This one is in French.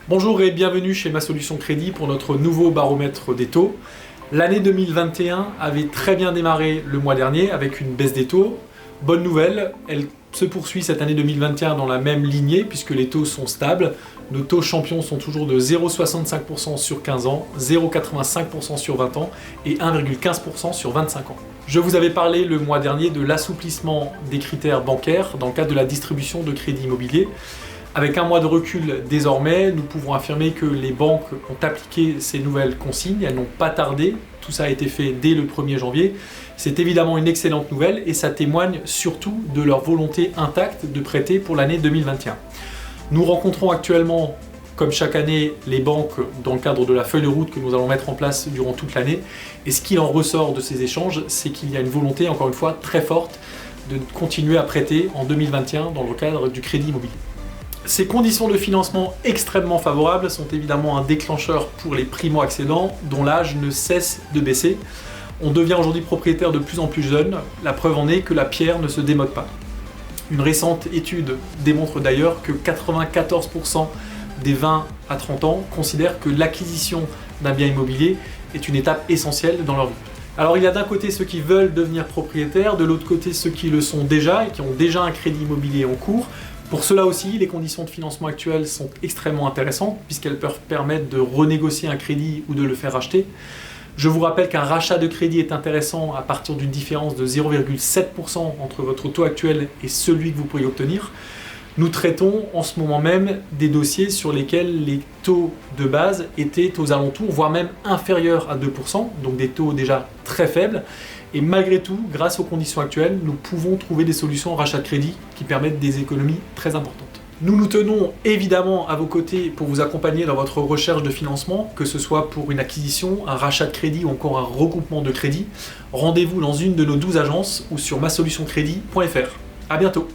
Bonjour et bienvenue chez Ma Solution Crédit pour notre nouveau baromètre des taux. L'année 2021 avait très bien démarré le mois dernier avec une baisse des taux. Bonne nouvelle, elle se poursuit cette année 2021 dans la même lignée puisque les taux sont stables. Nos taux champions sont toujours de 0,65% sur 15 ans, 0,85% sur 20 ans et 1,15% sur 25 ans. Je vous avais parlé le mois dernier de l'assouplissement des critères bancaires dans le cadre de la distribution de crédit immobilier. Avec un mois de recul désormais, nous pouvons affirmer que les banques ont appliqué ces nouvelles consignes, elles n'ont pas tardé, tout ça a été fait dès le 1er janvier. C'est évidemment une excellente nouvelle et ça témoigne surtout de leur volonté intacte de prêter pour l'année 2021. Nous rencontrons actuellement, comme chaque année, les banques dans le cadre de la feuille de route que nous allons mettre en place durant toute l'année. Et ce qui en ressort de ces échanges, c'est qu'il y a une volonté, encore une fois, très forte de continuer à prêter en 2021 dans le cadre du crédit immobilier. Ces conditions de financement extrêmement favorables sont évidemment un déclencheur pour les primo-accédants dont l'âge ne cesse de baisser. On devient aujourd'hui propriétaire de plus en plus jeune, la preuve en est que la pierre ne se démode pas. Une récente étude démontre d'ailleurs que 94% des 20 à 30 ans considèrent que l'acquisition d'un bien immobilier est une étape essentielle dans leur vie. Alors il y a d'un côté ceux qui veulent devenir propriétaires, de l'autre côté ceux qui le sont déjà et qui ont déjà un crédit immobilier en cours. Pour cela aussi, les conditions de financement actuelles sont extrêmement intéressantes puisqu'elles peuvent permettre de renégocier un crédit ou de le faire racheter. Je vous rappelle qu'un rachat de crédit est intéressant à partir d'une différence de 0,7% entre votre taux actuel et celui que vous pourriez obtenir. Nous traitons en ce moment même des dossiers sur lesquels les taux de base étaient aux alentours, voire même inférieurs à 2%, donc des taux déjà très faibles. Et malgré tout, grâce aux conditions actuelles, nous pouvons trouver des solutions en rachat de crédit qui permettent des économies très importantes. Nous nous tenons évidemment à vos côtés pour vous accompagner dans votre recherche de financement, que ce soit pour une acquisition, un rachat de crédit ou encore un regroupement de crédit. Rendez-vous dans une de nos 12 agences ou sur masolutioncredit.fr. À bientôt.